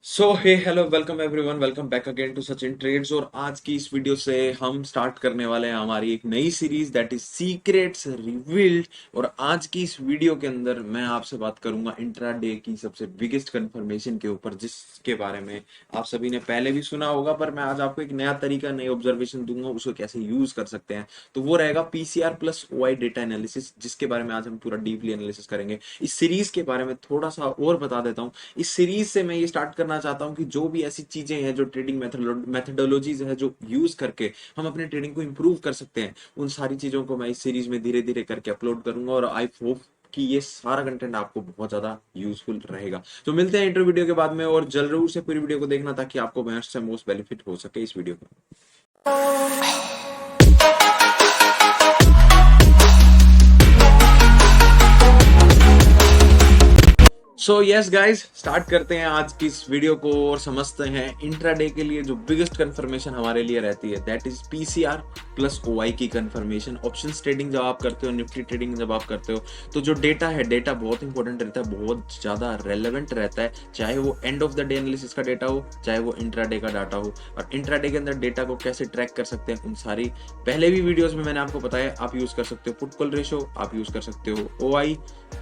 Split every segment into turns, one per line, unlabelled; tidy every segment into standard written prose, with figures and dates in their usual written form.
So hey hello welcome everyone, welcome back again to Sachin Trades. और आज की इस वीडियो से हम स्टार्ट करने वाले हैं हमारी एक नई series that is secrets revealed. और आज की इस वीडियो के अंदर मैं आपसे बात करूंगा इंट्राडे की सबसे बिगेस्ट कंफर्मेशन के ऊपर, जिसके बारे में आप सभी ने पहले भी सुना होगा, पर मैं आज आपको एक नया तरीका, नई ऑब्जर्वेशन दूंगा उसको कैसे यूज कर सकते हैं। तो वो रहेगा PCR plus OI data analysis, जिसके बारे में आज हम पूरा डीपली एनालिसिस करेंगे। इस सीरीज के बारे में थोड़ा सा और बता देता हूँ। इस सीरीज से मैं ये स्टार्ट करना चाहता हूं कि जो भी ऐसी चीजें हैं, जो ट्रेडिंग मेथडोलॉजीज है, जो यूज करके हम अपने ट्रेडिंग को इंप्रूव कर सकते हैं, उन सारी चीजों को मैं इस सीरीज में धीरे धीरे करके अपलोड करूंगा। और आई होप कि ये सारा कंटेंट आपको बहुत ज्यादा यूजफुल रहेगा। तो मिलते हैं इंटर वीडियो के बाद में, और जरूर से पूरी वीडियो को देखना ताकि आपको मोस्ट से मोस्ट बेनिफिट हो सके इस वीडियो का। सो यस गाइस, स्टार्ट करते हैं आज की इस वीडियो को और समझते हैं इंट्राडे के लिए जो बिगेस्ट कंफर्मेशन हमारे लिए रहती है, that is PCR plus OI की कंफर्मेशन। ऑप्शंस ट्रेडिंग जब आप करते हो, निफ्टी ट्रेडिंग जब आप करते हो, तो जो डेटा है, डेटा बहुत इंपॉर्टेंट रहता है, बहुत ज्यादा रेलेवेंट रहता है। चाहे वो end of the day analysis का डेटा हो, चाहे वो इंट्राडे का डाटा हो। और इंट्राडे के अंदर डेटा को कैसे ट्रैक कर सकते हैं, उन सारी पहले भी वीडियोस में मैंने आपको बताया। आप यूज कर सकते हो पुट कॉल रेशो, आप यूज कर सकते हो ओआई,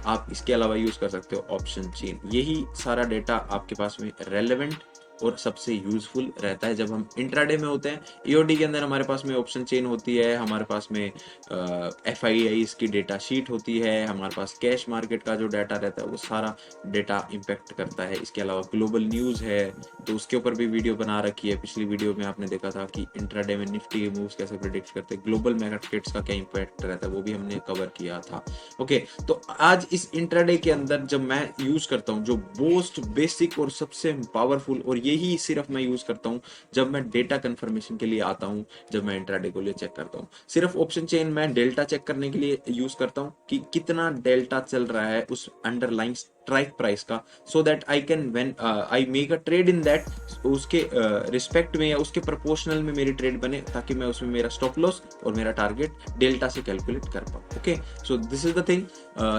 आप इसके अलावा यूज कर सकते हो ऑप्शन चेन। यही सारा डेटा आपके पास में रेलेवेंट और सबसे यूजफुल रहता है जब हम इंट्राडे में होते हैं। ईओडी के अंदर हमारे पास में ऑप्शन चेन होती है, हमारे पास में एफआईआई की डेटा शीट होती है, हमारे पास कैश मार्केट का जो डाटा रहता है वो सारा डेटा इम्पेक्ट करता है। इसके अलावा ग्लोबल न्यूज है, तो उसके ऊपर भी वीडियो बना रखी है। पिछली वीडियो में आपने देखा था कि इंट्राडे में निफ्टी के मूव्स कैसे प्रिडिक्ट करते हैं, ग्लोबल मार्केट्स का क्या इम्पैक्ट रहता है, वो भी हमने कवर किया था। ओके, तो आज इस इंट्राडे के अंदर जब मैं यूज करता हूँ, जो मोस्ट बेसिक और सबसे पावरफुल, और यही सिर्फ मैं यूज करता हूँ जब मैं डेटा कंफर्मेशन के लिए आता हूँ, जब मैं इंट्राडे को लिए चेक करता हूँ। सिर्फ ऑप्शन चेन मैं डेल्टा चेक करने के लिए यूज करता हूँ कि कितना डेल्टा चल रहा है उस अंडरलाइंग स्ट्राइक प्राइस का, so that I can when I make a trade in that, उसके रिस्पेक्ट में या उसके प्रोपोर्शनल में मेरी ट्रेड बने, ताकि मैं उसमें मेरा स्टॉप लॉस और मेरा टारगेट डेल्टा से कैलकुलेट कर पाऊँ। Okay, so this is the thing.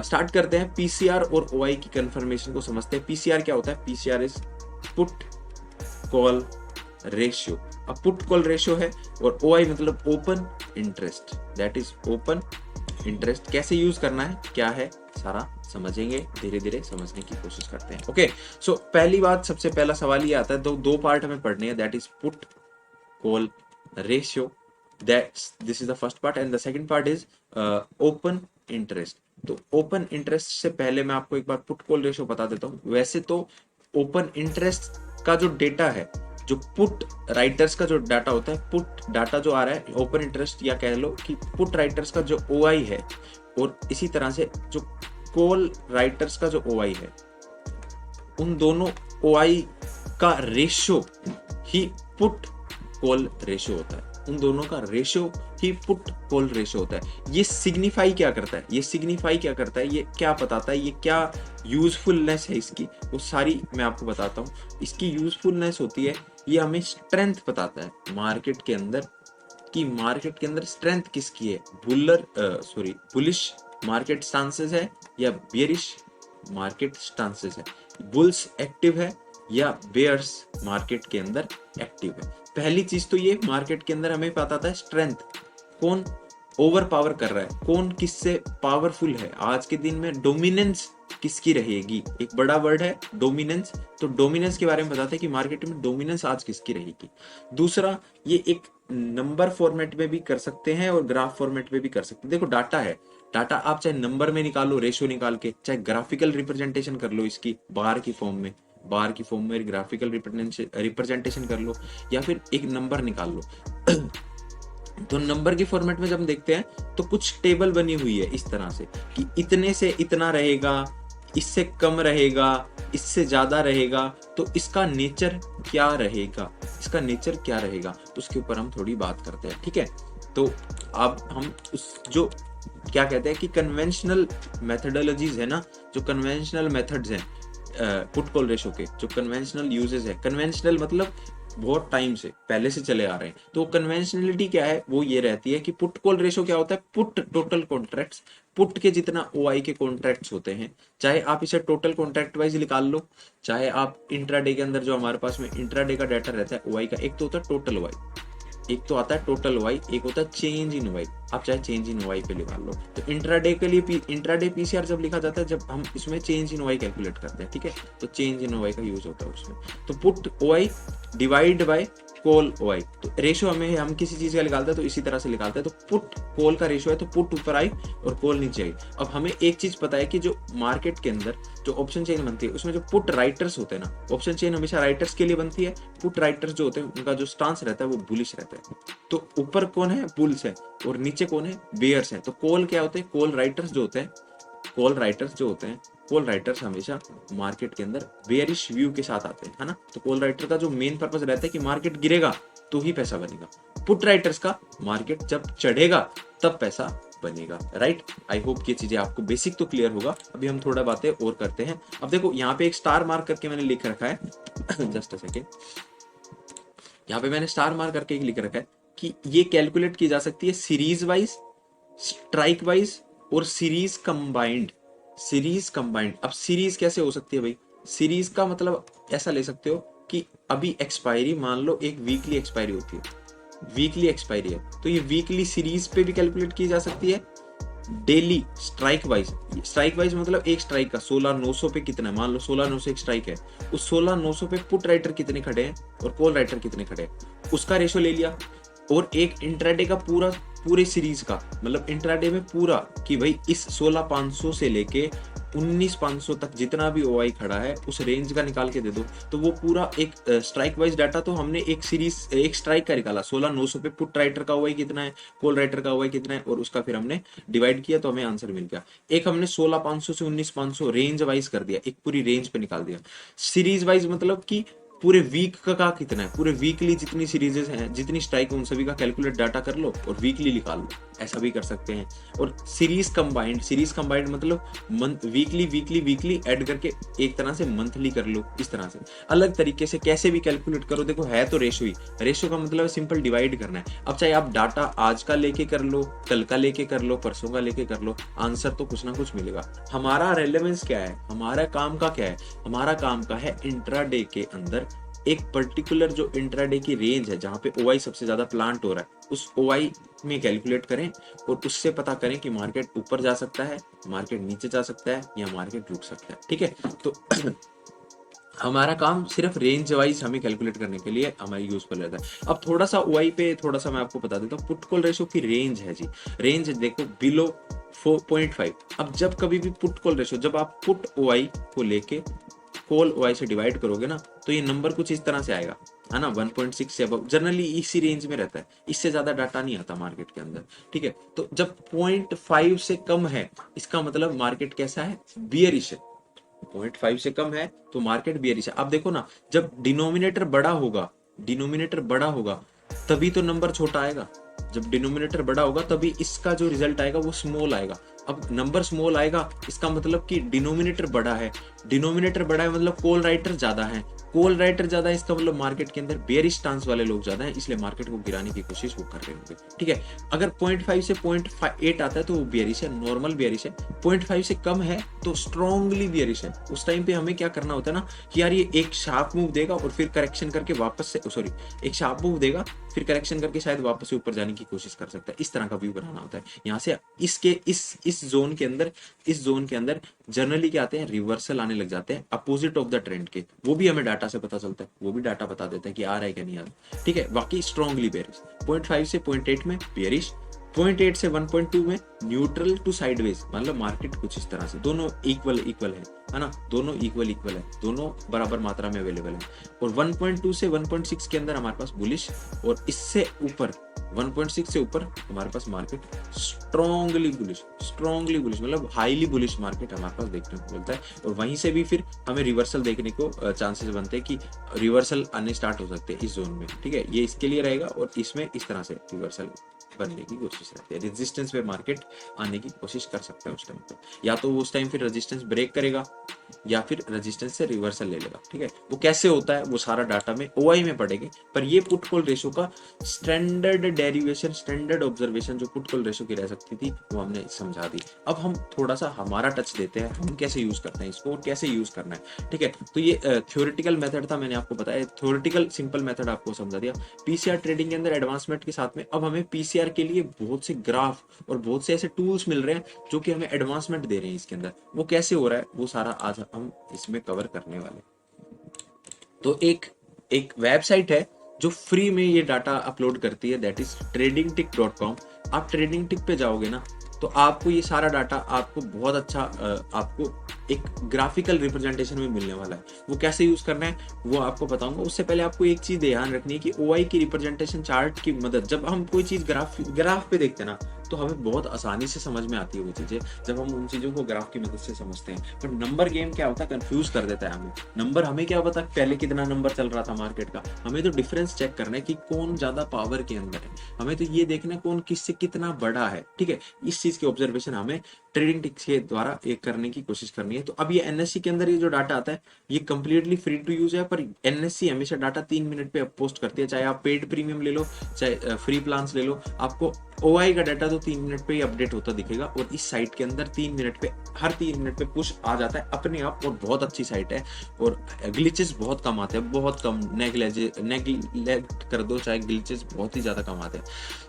Start करते हैं पीसीआर और ओआई की कंफर्मेशन को समझते हैं। पीसीआर क्या होता है? PCR is put call ratio. अब पुट कॉल रेशियो है, और ओआई मतलब open interest, that is open interest. कैसे यूज करना है, क्या है, सारा समझेंगे, धीरे धीरे समझने की कोशिश करते हैं। ओके, सो पहली बात, सबसे पहला सवाल ये आता है, दो पार्ट हमें पढ़ने हैं, that is put call ratio, that's this is the first part, and the second part is open interest. तो ओपन इंटरेस्ट से पहले मैं आपको एक बार पुट कॉल रेशियो बता देता हूं। वैसे तो ओपन इंटरेस्ट का जो डेटा है, जो पुट राइटर्स का जो डाटा होता है, पुट डाटा जो आ रहा है ओपन इंटरेस्ट, या कह लो कि पुट राइटर्स का जो ओआई है, और इसी तरह से जो कॉल राइटर्स का जो ओआई है, उन दोनों ओआई का रेशियो ही पुट कॉल रेशियो होता है। उन दोनों का रेशियो ही पुट कॉल रेशियो होता है। ये सिग्निफाई क्या करता है, ये सिग्निफाई क्या करता है, ये क्या बताता है, ये क्या यूजफुलनेस है इसकी, वो सारी मैं आपको बताता हूँ। इसकी यूजफुलनेस होती है, ये हमें स्ट्रेंथ बताता है मार्केट के अंदर, कि मार्केट के अंदर स्ट्रेंथ किसकी है, बुलिश मार्केट स्टांसेस है या बेयरिश मार्केट स्टांसेस है, बुल्स एक्टिव है या बेयर्स मार्केट के अंदर एक्टिव है। पहली चीज तो ये मार्केट के अंदर हमें पता था स्ट्रेंथ, कौन ओवर पावर कर रहा है, कौन किससे पावरफुल है। आज के दिन में डोमिनेंस किसकी रहेगी, एक बड़ा वर्ड है डोमिनेंस, तो डोमिनेंस के बारे में बताते हैं कि मार्केट में डोमिनेंस आज किसकी रहेगी। दूसरा, ये एक नंबर फॉर्मेट में भी कर सकते हैं और ग्राफ फॉर्मेट में भी कर सकते हैं। देखो डाटा है, डाटा आप चाहे नंबर में निकालो, रेशियो निकाल के, चाहे ग्राफिकल रिप्रेजेंटेशन कर लो इसकी बार की फॉर्म में, बार की फॉर्म में ग्राफिकल रिप्रेजेंटेशन कर लो, या फिर एक नंबर निकाल लो। तो नंबर के फॉर्मेट में जब हम देखते हैं तो कुछ टेबल बनी हुई है इस तरह से कि इतने से इतना रहेगा, इससे कम रहेगा, इससे ज्यादा रहेगा, तो इसका नेचर क्या रहेगा, इसका नेचर क्या रहेगा, तो उसके ऊपर हम थोड़ी बात करते हैं। ठीक है, तो अब हम उस जो क्या कहते हैं कि कन्वेंशनल मेथडोलॉजीज है ना, जो कन्वेंशनल मेथड्स हैं पुट कॉल रेशो के, जो कन्वेंशनल यूजेस है, कन्वेंशनल मतलब बहुत टाइम से पहले से चले आ रहे हैं। तो कन्वेंशनलिटी क्या है, वो ये रहती है कि पुट कॉल रेशो क्या होता है, पुट टोटल कॉन्ट्रैक्ट्स, पुट के जितना ओआई के कॉन्ट्रैक्ट्स होते हैं, चाहे आप इसे टोटल कॉन्ट्रैक्ट वाइज निकाल लो, चाहे आप इंट्राडे के अंदर जो हमारे पास में इंट्राडे का डाटा रहता है ओआई का, एक तो होता है टोटल ओआई, एक तो आता है टोटल वाई, एक होता है चेंज इन वाई। आप चाहे चेंज इन वाई पे निकाल लो। तो इंट्राडे के लिए इंट्राडे पीसीआर जब लिखा जाता है जब हम इसमें चेंज इन वाई कैलकुलेट करते हैं, ठीक है, तो चेंज इन वाई का यूज होता है उसमें। तो put OI divide by call OI, तो रेशियो हमें हम किसी चीज का निकालते हैं तो इसी तरह से निकालते हैं। तो पुट कॉल का रेशियो है तो पुट ऊपर आई और कॉल नीचे आई। अब हमें एक चीज पता है कि जो मार्केट के अंदर जो ऑप्शन चेन बनती है उसमें जो पुट राइटर्स होते हैं ना, ऑप्शन चेन हमेशा राइटर्स के लिए बनती है। पुट राइटर्स जो होते हैं उनका जो स्टांस रहता है वो बुलिश रहता है। तो ऊपर कौन है, बुल्स है, और नीचे कौन है, बेयर्स है। तो कॉल क्या होते हैं, कॉल राइटर्स जो होते हैं, कॉल राइटर्स जो होते हैं, कॉल राइटर्स हमेशा मार्केट के अंदर बेयरिश व्यू के साथ आते हैं, है ना। तो कॉल राइटर का जो मेन पर्पस रहता है कि मार्केट गिरेगा तो ही पैसा बनेगा। पुट राइटर्स का मार्केट जब चढ़ेगा तब पैसा बनेगा, राइट। आई होप ये चीजें आपको बेसिक तो क्लियर होगा। अभी हम थोड़ा बातें और करते हैं। अब देखो यहाँ पे एक स्टार मार्क करके मैंने लिख रखा है जस्ट अ सेकेंड, यहाँ पे मैंने स्टार मार्क करके लिख रखा है कि ये कैलकुलेट की जा सकती है सीरीज वाइज, स्ट्राइक वाइज और सीरीज कंबाइंड। सीरीज कंबाइंड, अब सीरीज कैसे हो सकती है भाई, सीरीज का मतलब ऐसा ले सकते हो कि अभी एक्सपायरी मान लो एक वीकली एक्सपायरी होती है, वीकली एक्सपायरी है तो ये वीकली सीरीज पे भी कैलकुलेट की जा सकती है। डेली स्ट्राइक वाइज मतलब एक स्ट्राइक का 16,900 पे कितना है, मान लो 16,900 एक स्ट्राइक है, उस 16,900 पे पुट राइटर कितने खड़े हैं और कॉल राइटर कितने खड़े हैं उसका रेशियो ले लिया। और एक इंट्राडे का पूरे सीरीज का मतलब इंट्राडे में पूरा कि भाई इस 16,500 से लेके 19,500 तक जितना भी ओआई खड़ा है उस रेंज का निकाल के दे दो। तो वो पूरा एक स्ट्राइक वाइज डाटा तो हमने एक सीरीज एक स्ट्राइक का निकाला, 16,900 पे पुट राइटर का ओआई कितना है, कॉल राइटर का ओआई कितना है, और उसका फिर हमने डिवाइड किया तो हमें आंसर मिल गया। एक हमने 16,500 से 19,500 रेंज वाइज कर दिया, एक पूरी रेंज पे निकाल दिया। सीरीज वाइज मतलब कि पूरे वीक का कितना है, पूरे वीकली जितनी सीरीजेस हैं, जितनी स्ट्राइक उन सभी का कैलकुलेट डाटा कर लो और वीकली निकाल लो, ऐसा भी कर सकते हैं। और सीरीज कंबाइंड मतलब मंथ वीकली ऐड करके एक तरह से मंथली कर लो, इस तरह से अलग तरीके से कैसे भी कैलकुलेट करो। देखो है तो रेशो का मतलब सिंपल डिवाइड करना है। अब चाहे आप डाटा आज का लेके कर लो, कल का लेके कर लो, परसों का लेके कर लो, आंसर तो कुछ ना कुछ मिलेगा। हमारा रेलेवेंस क्या है, हमारा काम का क्या है, हमारा काम का है इंट्राडे के अंदर एक पर्टिकुलर जो इंट्राडे की रेंज है जहां पे ओआई सबसे ज्यादा प्लांट हो रहा है उस ओआई में कैलकुलेट करें और उससे पता करें कि मार्केट ऊपर जा सकता है, मार्केट नीचे जा सकता है या मार्केट रुक सकता है, ठीक है। तो हमारा काम सिर्फ रेंज वाइज हमें कैलकुलेट करने के लिए हमारी यूजफुल रहता है। अब थोड़ा सा ओआई पे थोड़ा सा मैं आपको बता देता हूँ। पुट कॉल रेशियो की रेंज है जी, रेंज देखो बिलो 4.5। अब जब कभी भी पुट कॉल रेशियो, जब आप पुट ओआई को लेके कॉल ओआई से डिवाइड करोगे ना तो ये नंबर कुछ इस तरह से आएगा, है ना, 1.6 से अबव जनरली इसी रेंज में रहता है, इससे ज्यादा डाटा नहीं आता मार्केट के अंदर, ठीक है। तो जब 0.5 से कम है इसका मतलब मार्केट कैसा है, बियरिश है। 0.5 से कम है तो मार्केट बियरिश है। अब देखो ना, जब डिनोमिनेटर बड़ा होगा तभी तो नंबर छोटा आएगा। जब डिनोमिनेटर बड़ा होगा तभी इसका जो रिजल्ट आएगा वो स्मॉल आएगा। अब नंबर स्मॉल आएगा इसका मतलब कि डिनोमिनेटर बड़ा है, डिनोमिनेटर बड़ा है मतलब कॉल राइटर ज्यादा है, कॉल राइटर ज्यादा है इसका मतलब मार्केट के अंदर बेयरिश स्टांस वाले लोग ज्यादा हैं, इसलिए मार्केट को गिराने की कोशिश वो कर रहे होंगे, ठीक है। अगर 0.5 से 0.8 आता है तो वो बेयरिश है, नॉर्मल बेयरिश है। 0.5 से कम है तो स्ट्रॉन्गली बेयरिश है। उस टाइम पे हमें क्या करना होता है ना कि यार ये एक शार्प मूव देगा और फिर करेक्शन करके वापस से एक शार्प मूव देगा फिर करेक्शन करके शायद वापस से ऊपर जाने की कोशिश कर सकता है। इस तरह का व्यू बनाना होता है। यहाँ से इस जोन के अंदर जनरली क्या आते हैं, रिवर्सल आने लग जाते हैं अपोजिट ऑफ द ट्रेंड के, वो भी हमें डाटा से पता चलता है, वो भी डाटा बता देते हैं कि आ रहा है कि नहीं आ रहा, ठीक है। बाकी स्ट्रॉन्गली बेयरिश, 0.5 से 0.8 में बेयरिश, 0.8 से 1.2 में न्यूट्रल टू साइडवेज, मतलब मार्केट कुछ इस तरह से, दोनों इक्वल है ना, दोनों इक्वल है, दोनों बराबर मात्रा में अवेलेबल है। और 1.2 से 1.6 के अंदर हमारे पास बुलिश और इससे ऊपर 1.6 से ऊपर हमारे पास मार्केट स्ट्रॉन्गली बुलिश मतलब हाईली बुलिश मार्केट हमारे पास देखने को मिलता है। और वहीं से भी फिर हमें रिवर्सल देखने को चांसेस बनते हैं कि रिवर्सल आने स्टार्ट हो सकते हैं इस जोन में, ठीक है। ये इसके लिए रहेगा और इसमें इस तरह से रिवर्सल बनने की कोशिश रहती है, रेजिस्टेंस पे मार्केट आने की कोशिश कर सकता है उस टाइम पे, या तो उस टाइम फिर रेजिस्टेंस ब्रेक करेगा या फिर रेजिस्टेंस से रिवर्सल ले लेगा, ठीक है। वो कैसे होता है वो सारा डाटा में ओआई में पढ़ेंगे, पर ये पुट कॉल रेशो का स्टैंडर्ड डेरिवेशन, स्टैंडर्ड ऑब्जर्वेशन जो पुट कॉल रेशो की रह सकती थी वो हमने समझा दी। अब हम थोड़ा सा हमारा टच देते हैं, हम कैसे यूज करते हैं इसको और कैसे यूज करना है, ठीक है। तो ये थ्योरेटिकल मेथड था, मैंने आपको बताया, थ्योरेटिकल सिंपल मेथड आपको समझा दिया। पीसीआर ट्रेडिंग के अंदर एडवांसमेंट के साथ में अब हमें पीसीआर के लिए बहुत से ग्राफ और बहुत से ऐसे टूल्स मिल रहे हैं जो कि हमें एडवांसमेंट दे रहे हैं इसके अंदर। वो कैसे हो रहा है वो सारा आज हम इसमें कवर करने वाले। तो एक एक वेबसाइट है जो फ्री में ये डाटा अपलोड करती है, दैट इज tradingtick.com। आप ट्रेडिंग टिक पे जाओगे ना तो आपको ये सारा डाटा आपको बहुत अच्छा आपको एक ग्राफिकल रिप्रेजेंटेशन में मिलने वाला है। वो कैसे यूज करना है वो आपको बताऊंगा। उससे पहले आपको एक चीज ध्यान रखनी है कि ओआई की रिप्रेजेंटेशन चार्ट की मदद, जब हम कोई चीज ग्राफ पे देखते हैं ना तो हमें बहुत आसानी से समझ में आती है वो चीजें, जब हम उन चीजों को ग्राफ की मदद से समझते हैं। पर नंबर गेम क्या होता है, कंफ्यूज कर देता है हमें। नंबर हमें क्या पता पहले कितना नंबर चल रहा था मार्केट का, हमें तो डिफरेंस चेक करना है कि कौन ज्यादा पावर के अंदर है, हमें तो ये देखना है कौन किससे कितना बड़ा है, ठीक है। इस चीज की ऑब्जर्वेशन हमें ट्रेडिंग टिक्स के द्वारा ये करने की कोशिश करनी है। तो अब ये एनएससी के अंदर ये जो डाटा आता है ये कंप्लीटली फ्री टू यूज है, पर एनएससी हमेशा डाटा 3 मिनट पे पोस्ट करती है, चाहे आप पेड प्रीमियम ले लो चाहे फ्री प्लान ले लो, आपको ओआई का डाटा तो 3 मिनट पे ही अपडेट होता दिखेगा। और इस साइट के अंदर 3 मिनट पे, हर 3 मिनट पे पुश आ जाता है अपने आप, और बहुत अच्छी साइट है और ग्लिचेस बहुत कम आते हैं, बहुत कम, नेगलेक्ट कर दो चाहे, ग्लिचेस बहुत ही ज्यादा कम आते हैं।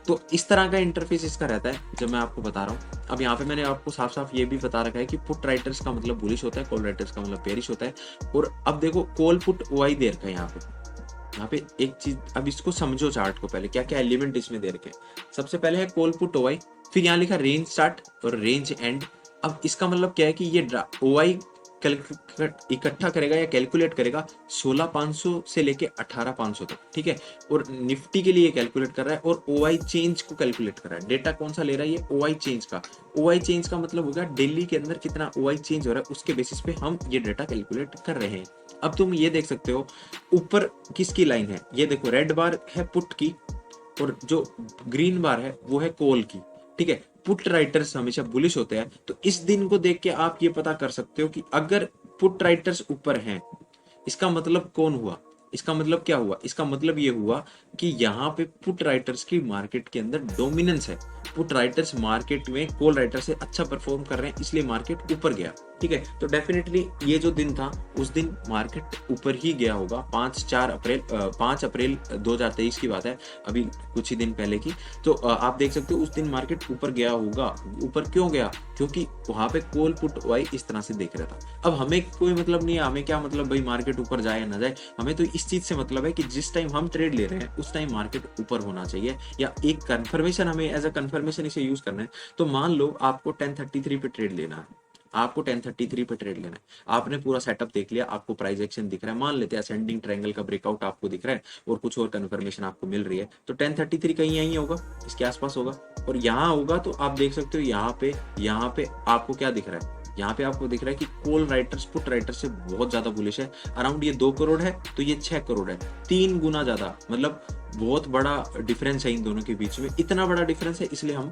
तो इस तरह का इंटरफेस इसका रहता है जब मैं आपको बता रहा हूँ। अब यहाँ पे मैंने आपको साफ साफ ये भी बता रखा है कि पुट राइटर्स का मतलब बुलिश होता है, कॉल राइटर्स का मतलब बेरिश होता है। और अब देखो कॉल पुट ओआई दे रखा है यहाँ पे एक चीज, अब इसको समझो चार्ट को, पहले क्या क्या एलिमेंट इसमें दे रखे हैं। सबसे पहले है कॉल पुट ओआई, फिर यहाँ लिखा रेंज स्टार्ट और रेंज एंड। अब इसका मतलब क्या है कि ये ओआई इकट्ठा करेगा या कैलकुलेट करेगा 16,500 से लेके 18,500 तक, ठीक है। और निफ्टी के लिए कैलकुलेट कर रहा है और ओआई चेंज को कैलकुलेट कर रहा है। डेटा कौन सा ले रहा है ये ओआई चेंज का। ओआई चेंज का मतलब होगा दिल्ली के अंदर कितना ओआई चेंज हो रहा है, उसके बेसिस पे हम ये डेटा कैलकुलेट कर रहे हैं। अब तुम ये देख सकते हो ऊपर किसकी लाइन है, ये देखो रेड बार है पुट की और जो ग्रीन बार है वो है कॉल की, ठीक है। पुट राइटर्स हमेशा बुलिश होते हैं, तो इस दिन को देख के आप ये पता कर सकते हो कि अगर पुट राइटर्स ऊपर हैं इसका मतलब कौन हुआ, इसका मतलब क्या हुआ, इसका मतलब ये हुआ कि यहाँ पे पुट राइटर्स की मार्केट के अंदर डोमिनेंस है। पुट राइटर्स मार्केट में कॉल राइटर से अच्छा परफॉर्म कर रहे हैं इसलिए मार्केट ऊपर गया, ठीक है। तो डेफिनेटली ये जो दिन था उस दिन मार्केट ऊपर ही गया होगा। 5 अप्रैल 2023 की बात है, अभी कुछ ही दिन पहले की। तो आप देख सकते हो उस दिन मार्केट ऊपर गया होगा। ऊपर क्यों गया, क्योंकि वहां पे कॉल पुट वाई इस तरह से देख रहा था। अब हमें कोई मतलब नहीं है, हमें क्या मतलब भाई मार्केट ऊपर जाए या ना जाए, हमें तो इस चीज से मतलब है कि जिस टाइम हम ट्रेड ले रहे हैं उस टाइम मार्केट ऊपर होना चाहिए, या एक कंफर्मेशन हमें एज अ कंफर्मेशन इसे यूज करना है। तो मान लो आपको 1033 पे ट्रेड लेना है, आपको 1033 पे ट्रेड लेना है, आपने पूरा सेटअप देख लिया, आपको प्राइस एक्शन दिख रहा है, मान लेते हैं असेंडिंग ट्रायंगल का ब्रेकआउट आपको दिख रहा है और कुछ और कंफर्मेशन आपको मिल रही है, तो 1033 कहीं यहीं होगा, इसके आसपास होगा। और यहाँ होगा तो आप देख सकते हो यहाँ पे आपको क्या दिख रहा है, यहाँ पे आपको दिख रहा है कि कॉल राइटर्स पुट राइटर से बहुत ज्यादा बुलिश है। अराउंड ये 2 करोड़ है तो ये 6 करोड़ है, 3 गुना ज्यादा, मतलब बहुत बड़ा डिफरेंस है इन दोनों के बीच में। इतना बड़ा डिफरेंस है इसलिए हम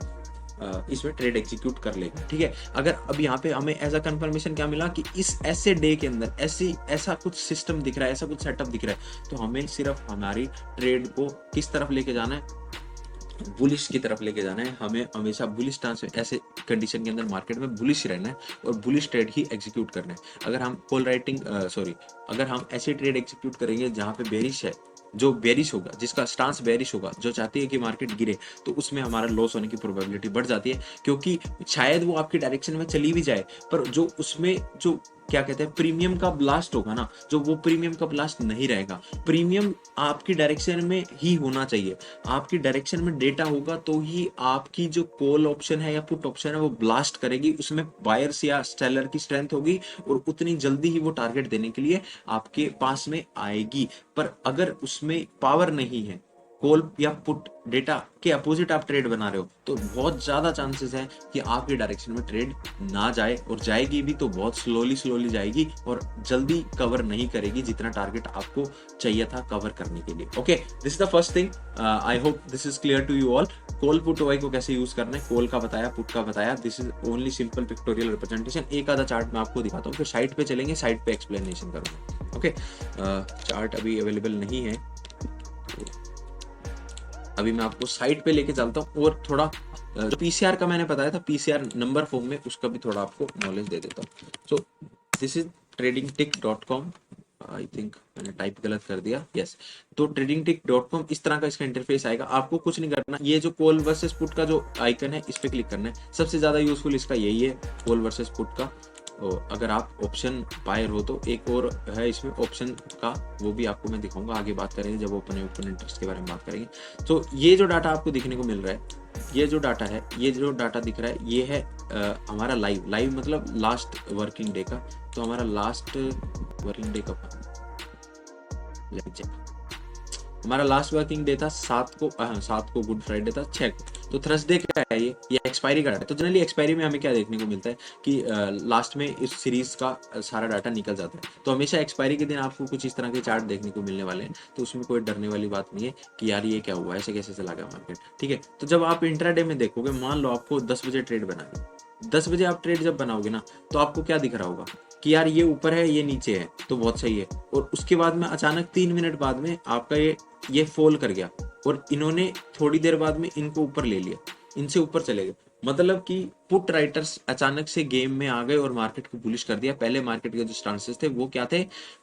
इसमें ट्रेड एग्जीक्यूट कर लेंगे, ठीक है। अगर अब यहाँ पे हमें एज अ कंफर्मेशन क्या मिला कि इस ऐसे डे के अंदर ऐसा कुछ सिस्टम दिख रहा है, ऐसा कुछ सेटअप दिख रहा है, तो हमें सिर्फ हमारी ट्रेड को किस तरफ लेके जाना है, बुलिश की तरफ लेके जाना है। हमें हमेशा बुलिश स्टांस में, ऐसे कंडीशन के अंदर मार्केट में बुलिश रहना है और बुलिश ट्रेड ही एग्जीक्यूट करना है। अगर हम कॉल राइटिंग अगर हम ऐसे ट्रेड एग्जीक्यूट करेंगे जहां पे बेरिश है, जो बेरिश होगा, जिसका स्टांस बेरिश होगा, जो चाहती है कि मार्केट गिरे, तो उसमें हमारा लॉस होने की प्रोबेबिलिटी बढ़ जाती है, क्योंकि शायद वो आपकी डायरेक्शन में चली भी जाए पर जो उसमें जो क्या कहते हैं प्रीमियम का ब्लास्ट होगा ना, जो वो प्रीमियम का ब्लास्ट नहीं रहेगा। प्रीमियम आपकी डायरेक्शन में ही होना चाहिए, आपकी डायरेक्शन में डेटा होगा तो ही आपकी जो कॉल ऑप्शन है या पुट ऑप्शन है वो ब्लास्ट करेगी, उसमें बायर्स या सेलर की स्ट्रेंथ होगी और उतनी जल्दी ही वो टारगेट देने के लिए आपके पास में आएगी। पर अगर उसमें पावर नहीं है, कॉल या पुट डेटा के अपोजिट आप ट्रेड बना रहे हो तो बहुत ज्यादा चांसेस है कि आपके डायरेक्शन में ट्रेड ना जाए, और जाएगी भी तो बहुत स्लोली जाएगी और जल्दी कवर नहीं करेगी जितना टारगेट आपको चाहिए था कवर करने के लिए। Okay, this is the first thing, I hope this is clear to you all. Call put ओवाई को कैसे यूज करना है, कॉल का बताया, पुट का बताया, this is only simple pictorial representation. एक आधा चार्ट मैं आपको दिखाता हूँ, फिर साइट पे चलेंगे, साइट पे एक्सप्लेनेशन करूंगा। ओके, चार्ट अभी अवेलेबल नहीं है, अभी मैं आपको साइट पे लेके चलता हूँ और थोड़ा जो पीसीआर का मैंने बताया था, पीसीआर नंबर फॉर्म में, उसका भी थोड़ा आपको नॉलेज दे देता हूँ। So this is tradingtick.com, I think मैंने टाइप गलत कर दिया, यस। तो tradingtick.com इस तरह का इसका इंटरफेस आएगा। आपको कुछ नहीं करना, ये जो कॉल वर्सेस पुट का जो आइकन है इस पे क्लिक करना है। सबसे ज्यादा यूजफुल इसका यही है, कॉल वर्सेस पुट का। अगर आप ऑप्शन बायर हो तो एक और है इसमें ऑप्शन का, वो भी आपको मैं दिखाऊंगा, आगे बात करेंगे जब ओपन इंटरेस्ट के बारे में बात करेंगे। तो ये जो डाटा आपको देखने को मिल रहा है, ये जो डाटा है, ये जो डाटा दिख रहा है, ये है हमारा लाइव मतलब लास्ट वर्किंग डे का। तो हमारा लास्ट वर्किंग डे कब, हमारा लास्ट वर्किंग डे था 7 को, 7 को गुड फ्राइडे था, 6 को। तो थर्सडे का है ये एक्सपायरी का डाटा। तो जनरली एक्सपायरी में हमें क्या देखने को मिलता है कि लास्ट में इस सीरीज का सारा डाटा निकल जाता है। तो हमेशा एक्सपायरी के दिन आपको कुछ इस तरह के चार्ट देखने को मिलने वाले हैं। तो उसमें कोई डरने वाली बात नहीं है कि यार ये क्या हुआ, ऐसे कैसे चला गया मार्केट, ठीक है। तो जब आप इंट्राडे में देखोगे, मान लो आपको 10 बजे ट्रेड बनानी, 10 बजे आप ट्रेड जब बनाओगे ना, तो आपको क्या दिख रहा होगा कि यार ये ऊपर है, ये नीचे है, तो बहुत सही है। और उसके बाद में अचानक 3 मिनट बाद में आपका ये फॉल कर गया और इन्होंने थोड़ी देर बाद में इनको ऊपर ले लिया, इनसे ऊपर चले गए। मतलब कि पुट राइटर्स अचानक से गेम में आ गए और मार्केट को बुलिश कर दिया। पहले मार्केट के जो स्टांसेस थे वो क्या थे,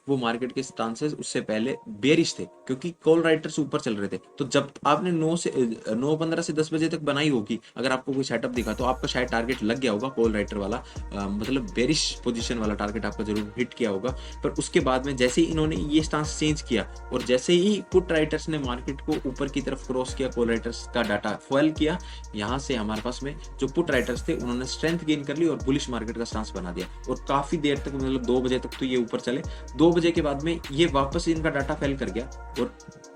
वो मार्केट के स्टांसेस उससे पहले बेरिश थे, क्योंकि कॉल राइटर्स ऊपर चल रहे थे। तो जब आपने 9:15 से 10 बजे तक बनाई होगी, अगर आपको कोई सेटअप दिखा तो आपका शायद टारगेट लग गया होगा कॉल राइटर वाला, मतलब बेरिश पोजीशन वाला टारगेट आपका जरूर हिट किया होगा। पर उसके बाद में जैसे ही इन्होंने ये स्टांस चेंज किया और जैसे ही पुट राइटर्स ने मार्केट को ऊपर की तरफ क्रॉस किया, कॉल राइटर्स का डाटा फॉल किया, यहाँ से हमारे पास में जो पुट राइटर्स थे उन्होंने स्ट्रेंथ गेन कर ली और बुलिश मार्केट का स्टांस बना दिया। और काफी देर तक, मतलब 2 बजे तक तो ये ऊपर चले। 2 बजे के बाद में ये वापस इनका डाटा फेल कर गया और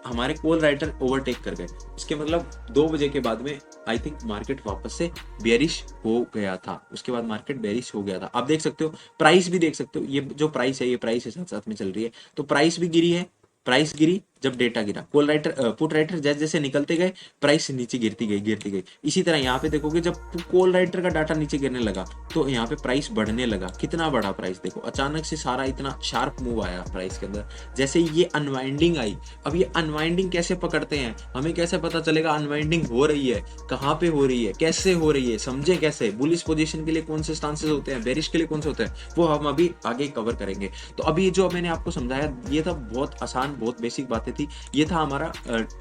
हमारे कॉल राइटर ओवरटेक कर गए। इसके मतलब 2 बजे के बाद में आई थिंक मार्केट वापस से बेरिश हो गया था। उसके बाद मार्केट बेरिश हो गया था। आप देख सकते हो, प्राइस भी देख सकते हो, ये जो प्राइस है, ये प्राइस है साथ साथ में चल रही है। तो प्राइस भी गिरी है, प्राइस गिरी जब डेटा गिरा। कॉल राइटर पुट राइटर जैसे जैसे निकलते गए, प्राइस नीचे गिरती गई। इसी तरह यहाँ पे देखोगे, जब कॉल राइटर का डाटा नीचे गिरने लगा तो यहाँ पे प्राइस बढ़ने लगा। कितना बढ़ा प्राइस, देखो अचानक से सारा इतना शार्प मूव आया प्राइस के अंदर। जैसे ये अनवाइंडिंग आई, अब ये अनवाइंडिंग कैसे पकड़ते हैं, हमें कैसे पता चलेगा अनवाइंडिंग हो रही है, कहाँ पे हो रही है, कैसे हो रही है, समझे कैसे। बुलिश पोजीशन के लिए कौन से स्टांसेस होते हैं, बेरिश के लिए कौन से होते हैं, वो हम अभी आगे कवर करेंगे। तो अभी जो मैंने आपको समझाया, ये था बहुत आसान, बहुत बेसिक बातें थी। ये था हमारा,